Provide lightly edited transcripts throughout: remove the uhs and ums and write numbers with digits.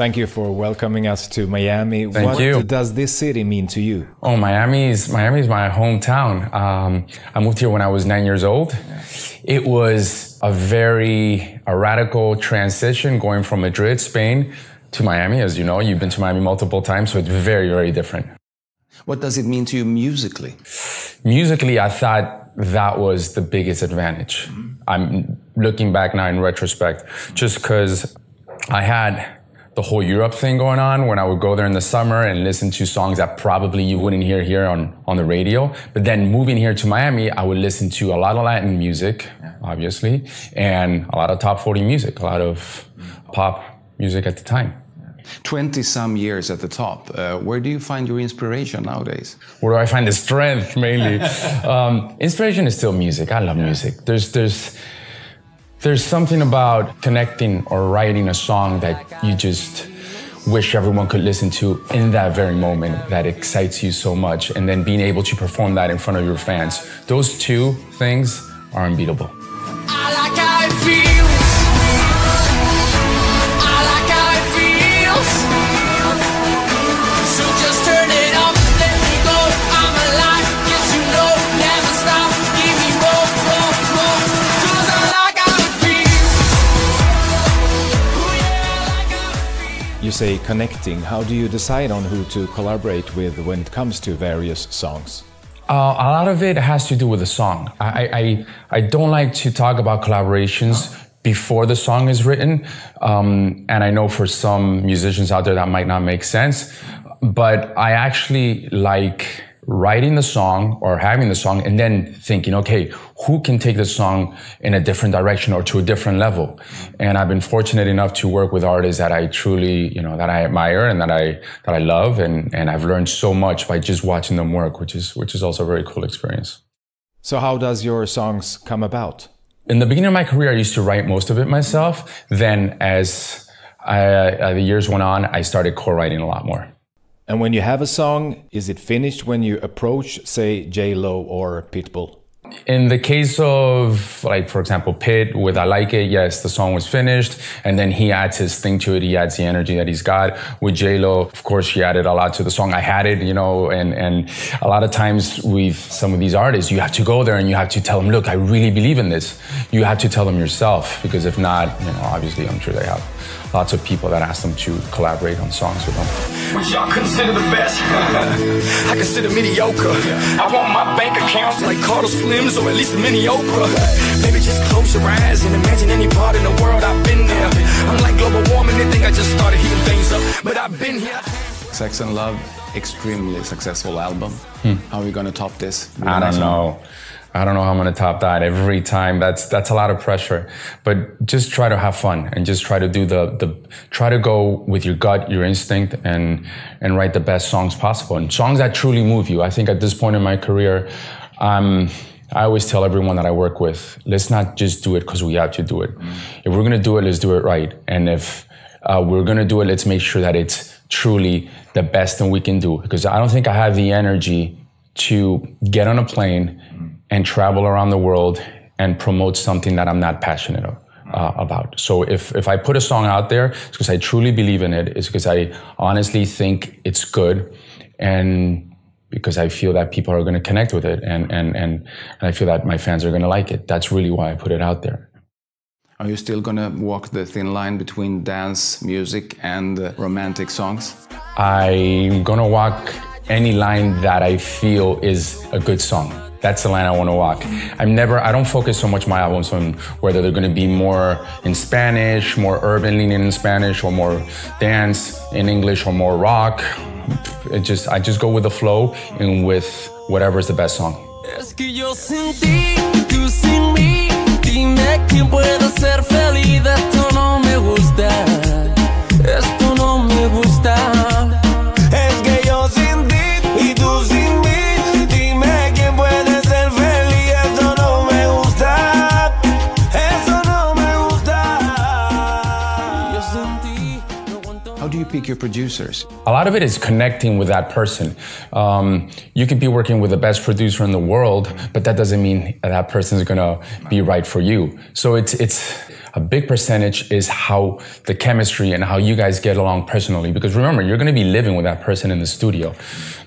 Thank you for welcoming us to Miami. Thank you. What does this city mean to you? Oh, Miami's my hometown. I moved here when I was 9 years old. It was a radical transition going from Madrid, Spain, to Miami. As you know, you've been to Miami multiple times, so it's very, very different. What does it mean to you musically? Musically, I thought that was the biggest advantage. I'm looking back now in retrospect, just because I had the whole Europe thing going on when I would go there in the summer and listen to songs that probably you wouldn't hear here on the radio. But then moving here to Miami, I would listen to a lot of Latin music, obviously, and a lot of top 40 music, a lot of pop music at the time. 20-some years at the top. Where do you find your inspiration nowadays? Where do I find the strength, mainly? Inspiration is still music. I love music. There's something about connecting or writing a song that you just wish everyone could listen to in that very moment that excites you so much, and then being able to perform that in front of your fans. Those two things are unbeatable. I like how it feels. I like how it feels. So just turn it up, let me go. I'm alive, yes you know, never stop. Give me more, more, more. 'Cause I like how it feels. Oh yeah, I like how it feels. You say connecting. How do you decide on who to collaborate with when it comes to various songs? A lot of it has to do with the song. I don't like to talk about collaborations before the song is written. And I know for some musicians out there that might not make sense, but I actually like writing the song or having the song and then thinking, okay, who can take the song in a different direction or to a different level? And I've been fortunate enough to work with artists that I truly, that I admire and that I love. And I've learned so much by just watching them work, which is also a very cool experience. So how does your songs come about? In the beginning of my career, I used to write most of it myself. Then as the years went on, I started co-writing a lot more. And when you have a song, is it finished when you approach, say, J-Lo or Pitbull? In the case of, like, for example, Pitt with I Like It, yes, the song was finished. And then he adds his thing to it. He adds the energy that he's got. With J-Lo, of course, she added a lot to the song. I had it, and a lot of times with some of these artists, you have to go there and you have to tell them, look, I really believe in this. You have to tell them yourself, because if not, obviously, I'm sure they have lots of people that ask them to collaborate on songs with them. Which y'all consider the best. I consider mediocre. I want my bank accounts like Carlos Slims or at least a mini Oprah. Maybe just close your eyes and imagine any part in the world I've been there. I'm like global warming, they think I just started heating things up, but I've been here. Sex and Love, extremely successful album. How are you going to top this? I don't know. I don't know how I'm going to top that every time. That's a lot of pressure, but just try to have fun and just try to do try to go with your gut, your instinct, and write the best songs possible and songs that truly move you. I think at this point in my career, I always tell everyone that I work with, let's not just do it because we have to do it. If we're going to do it, let's do it right. And if we're going to do it, let's make sure that it's truly the best thing we can do, because I don't think I have the energy to get on a plane and travel around the world and promote something that I'm not passionate about. So if I put a song out there, it's because I truly believe in it. It's because I honestly think it's good, and because I feel that people are going to connect with it, and I feel that my fans are going to like it. That's really why I put it out there. Are you still going to walk the thin line between dance music and romantic songs? I'm going to walk any line that I feel is a good song. That's the line I want to walk. I don't focus so much my albums on whether they're going to be more in Spanish, more urban leaning in Spanish, or more dance in English, or more rock. I just go with the flow and with whatever is the best song. Es que yo sin ti, tú sin mí, dime quién puede ser feliz. Esto no me gusta, esto no me gusta. Es que yo sin ti y tú sin mí, dime quién puede ser feliz. Esto no me gusta, eso no me gusta. Yo sin ti no aguanto. How do you pick your producers? A lot of it is connecting with that person. You could be working with the best producer in the world, but that doesn't mean that person is gonna be right for you. So a big percentage is how the chemistry and how you guys get along personally. Because remember, you're going to be living with that person in the studio.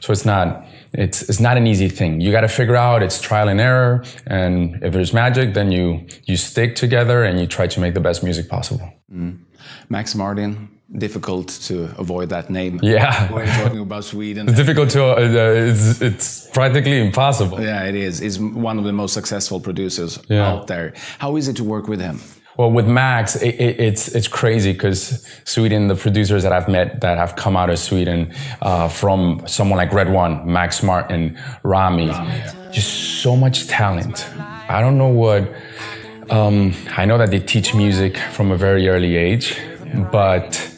So it's not an easy thing. You got to figure out, it's trial and error. And if there's magic, then you stick together and you try to make the best music possible. Max Martin, difficult to avoid that name. Yeah. When you're talking about Sweden. It's difficult to, it's practically impossible. Yeah, it is. He's one of the most successful producers out there. How is it to work with him? Well, with Max, it's crazy because Sweden, the producers that I've met that have come out of Sweden, from someone like Red One, Max Martin, Rami, just so much talent. I don't know what, I know that they teach music from a very early age, but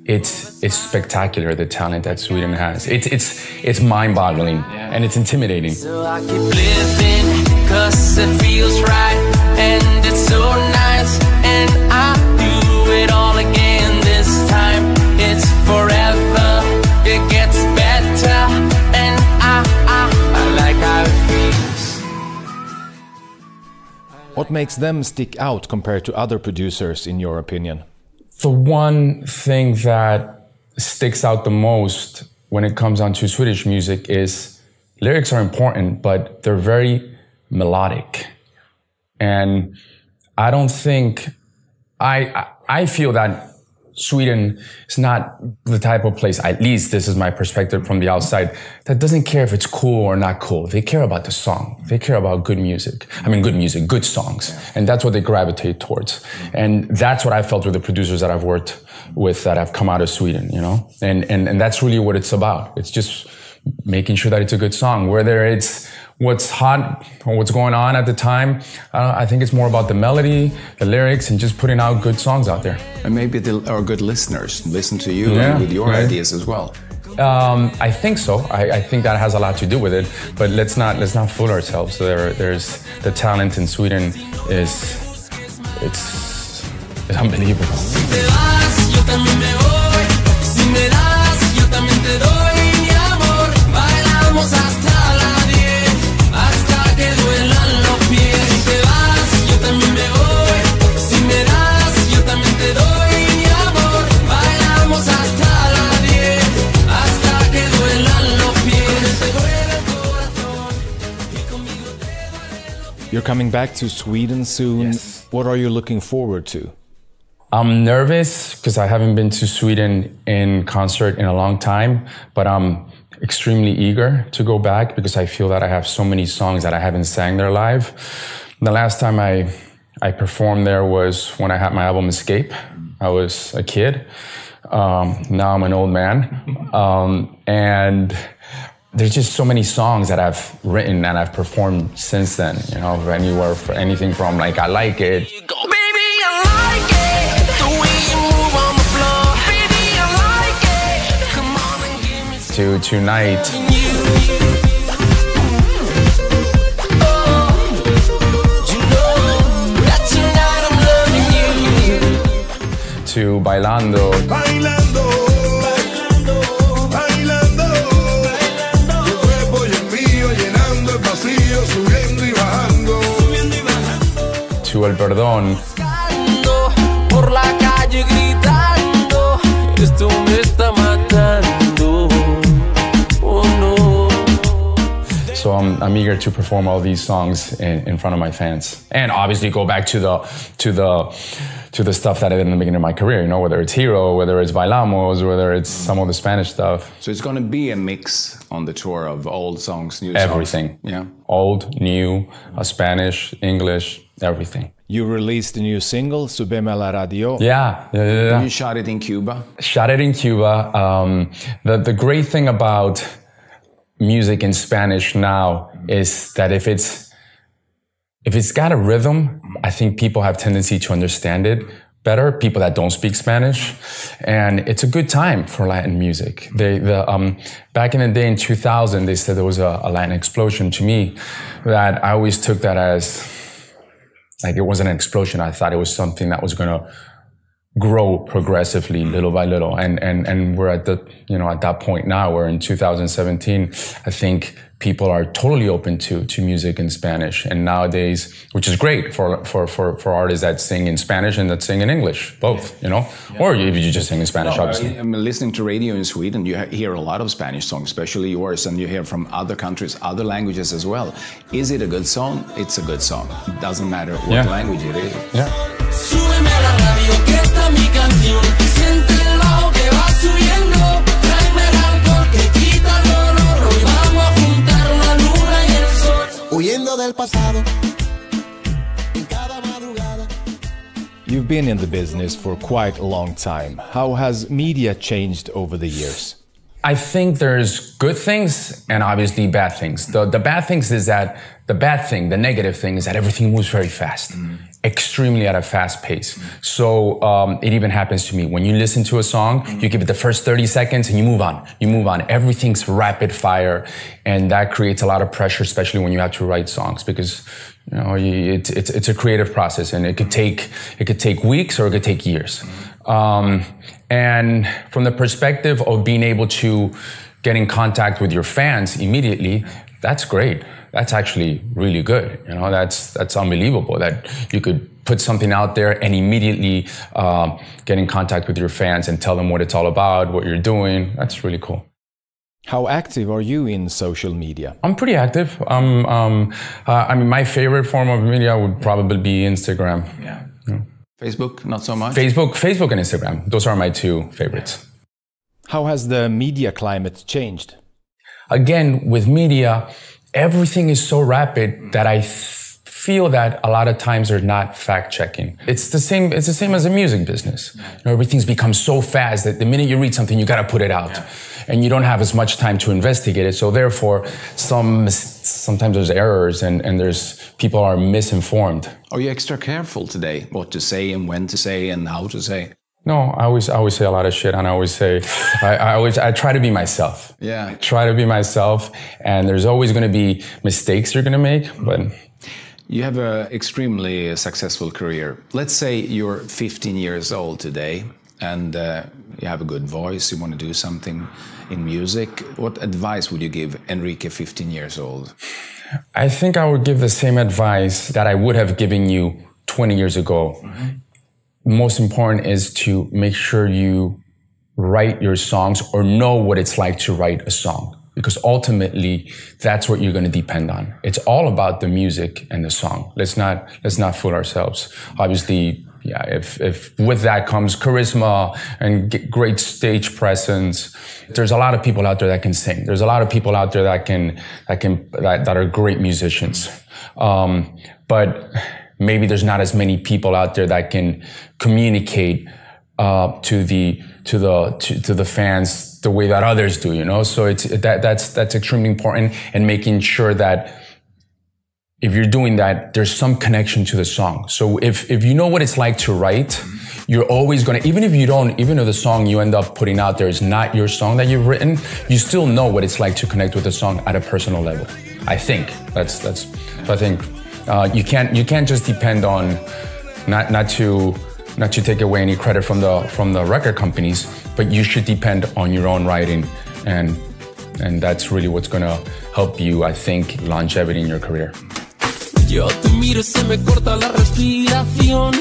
it's spectacular, the talent that Sweden has. It's mind-boggling and it's intimidating. So I keep living 'cause it feels right and it's so nice, and I do it all again this time. It's forever, it gets better, and I like how it feels. What makes them stick out compared to other producers, in your opinion? The one thing that sticks out the most when it comes down to Swedish music is lyrics are important, but they're very melodic. And I don't think, I feel that Sweden is not the type of place, at least this is my perspective from the outside, that doesn't care if it's cool or not cool. They care about the song. They care about good music. I mean, good music, good songs. And that's what they gravitate towards. And that's what I felt with the producers that I've worked with that have come out of Sweden, you know? And that's really what it's about. It's just making sure that it's a good song, whether it's what's hot or what's going on at the time. I think it's more about the melody, the lyrics, and just putting out good songs out there. And maybe our good listeners listen to you with your ideas as well. I think so. I think that has a lot to do with it. But let's not fool ourselves. There's the talent in Sweden it's unbelievable. You're coming back to Sweden soon. Yes. What are you looking forward to? I'm nervous because I haven't been to Sweden in concert in a long time, but I'm extremely eager to go back because I feel that I have so many songs that I haven't sang there live. The last time I performed there was when I had my album Escape. I was a kid. Now I'm an old man. And there's just so many songs that I've written and I've performed since then, you know, anywhere for anything from like I Like It. Baby, I like it, the way you move on the floor. Baby, I like it, come on and give me To Tonight. To Bailando. Bailando, bailando, bailando, tu cuerpo y el mío llenando el vacío, subiendo y bajando, subiendo y bajando. To El Perdón. Por la calle gritando, esto me está matando. Oh no. So I'm eager to perform all these songs in front of my fans, and obviously go back to the stuff that I did in the beginning of my career. You know, whether it's Hero, whether it's Bailamos, whether it's some of the Spanish stuff. So it's going to be a mix on the tour of old songs, new Everything. songs. Yeah. Old, new, Spanish, English, everything. You released a new single, Subeme la Radio. Yeah. You shot it in Cuba. Shot it in Cuba. The great thing about music in Spanish now is that if it's got a rhythm, I think people have tendency to understand it better, people that don't speak Spanish. And it's a good time for Latin music. Back in the day in 2000, they said there was a Latin explosion. To me, that I always took that as, like, it wasn't an explosion. I thought it was something that was going to grow progressively, little by little. And we're at at that point now, where in 2017, I think people are totally open to music in Spanish. And nowadays, which is great for artists that sing in Spanish and that sing in English, both, you know, or if you just sing in Spanish, obviously. I'm listening to radio in Sweden. You hear a lot of Spanish songs, especially yours, and you hear from other countries, other languages as well. Is it a good song? It's a good song. It doesn't matter what language it is. Yeah. Súbeme a la radio que esta es mi canción. Siente el bajo que va subiendo. Tráeme el alcohol que quita el dolor. Hoy vamos a juntar la luna y el sol. Huyendo del pasado. En cada madrugada. You've been in the business for quite a long time. How has media changed over the years? I think there's good things and obviously bad things. The bad things is that the negative thing is that everything moves very fast, extremely at a fast pace. So it even happens to me. When you listen to a song, you give it the first 30 seconds and you move on. Everything's rapid fire, and that creates a lot of pressure, especially when you have to write songs, because you know it's a creative process, and it could take weeks or it could take years. And from the perspective of being able to get in contact with your fans immediately, that's great. That's actually really good. You know, that's unbelievable that you could put something out there and immediately get in contact with your fans and tell them what it's all about, what you're doing. That's really cool. How active are you in social media? I'm pretty active. I mean, my favorite form of media would probably be Instagram. Yeah. Facebook, not so much? Facebook and Instagram. Those are my two favorites. How has the media climate changed? Again, with media, everything is so rapid that I feel that a lot of times they're not fact-checking. It's the same as the music business. You know, everything's become so fast that the minute you read something, you got to put it out. Yeah. And you don't have as much time to investigate it. So therefore, sometimes there's errors and there's people are misinformed. Are you extra careful today what to say and when to say and how to say? No, I always say a lot of shit, and I always say, I try to be myself. Yeah. I try to be myself, and there's always going to be mistakes you're going to make, but... You have an extremely successful career. Let's say you're 15 years old today, and you have a good voice, you want to do something in music. What advice would you give Enrique, 15 years old? I think I would give the same advice that I would have given you 20 years ago. Most important is to make sure you write your songs or know what it's like to write a song, because ultimately that's what you're going to depend on. It's all about the music and the song. Let's not fool ourselves. Obviously, yeah, if with that comes charisma and great stage presence, there's a lot of people out there that can sing. There's a lot of people out there that are great musicians. But maybe there's not as many people out there that can communicate to the fans the way that others do, you know? So that's extremely important, and making sure that if you're doing that, there's some connection to the song. So if you know what it's like to write, you're always gonna, even if the song you end up putting out there is not your song that you've written, you still know what it's like to connect with the song at a personal level. I think I think you can't just depend on not to take away any credit from the record companies, but you should depend on your own writing, and that's really what's gonna help you, I think, longevity in your career. Yo te miro y se me corta la respiración.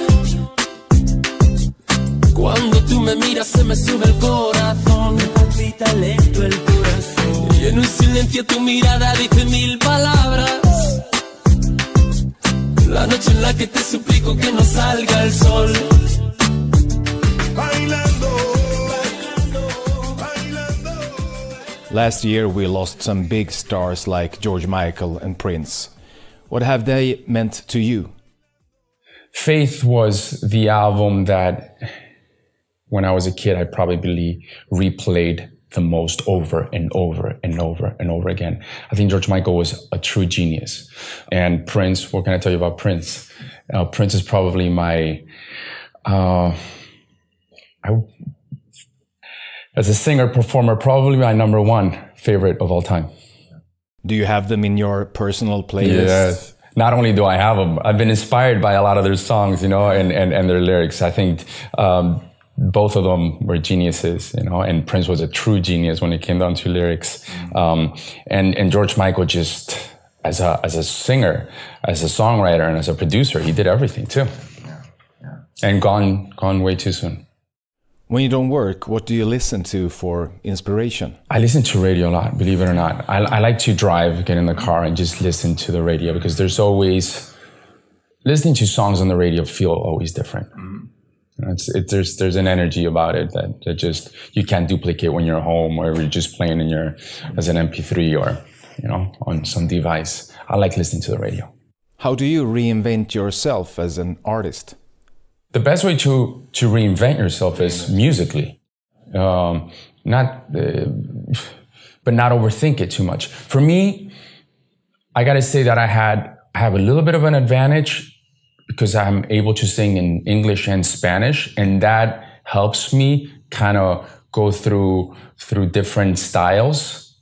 Cuando tú me miras se me sube el corazón. Me palpita lento el corazón. Y en un silencio tu mirada dice mil palabras. La noche en la que te suplico que no salga el sol. Bailando, bailando, bailando. Last year we lost some big stars like George Michael and Prince. What have they meant to you? Faith was the album that, when I was a kid, I probably replayed the most over and over and over and over again. I think George Michael was a true genius. And Prince, what can I tell you about Prince? Prince is probably my, as a singer, performer, probably my #1 favorite of all time. Do you have them in your personal playlist? Yes. Not only do I have them, I've been inspired by a lot of their songs, you know, and their lyrics. I think both of them were geniuses, you know, and Prince was a true genius when it came down to lyrics. And George Michael just, as a singer, as a songwriter, and as a producer, he did everything too. And gone way too soon. When you don't work, what do you listen to for inspiration? I listen to radio a lot, believe it or not. I like to drive, get in the car and just listen to the radio, because there's always, listening to songs on the radio feel always different. There's an energy about it that just you can't duplicate when you're home, or you're just playing as an MP3 or, you know, on some device. I like listening to the radio. How do you reinvent yourself as an artist? The best way to reinvent yourself is musically, but not overthink it too much. For me, I got to say that I have a little bit of an advantage, because I'm able to sing in English and Spanish, and that helps me kind of go through different styles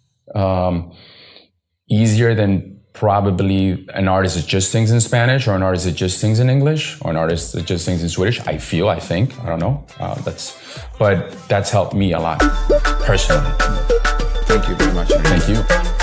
easier than probably an artist that just sings in Spanish, or an artist that just sings in English, or an artist that just sings in Swedish. I think, I don't know. But that's helped me a lot personally. Thank you very much. Thank you.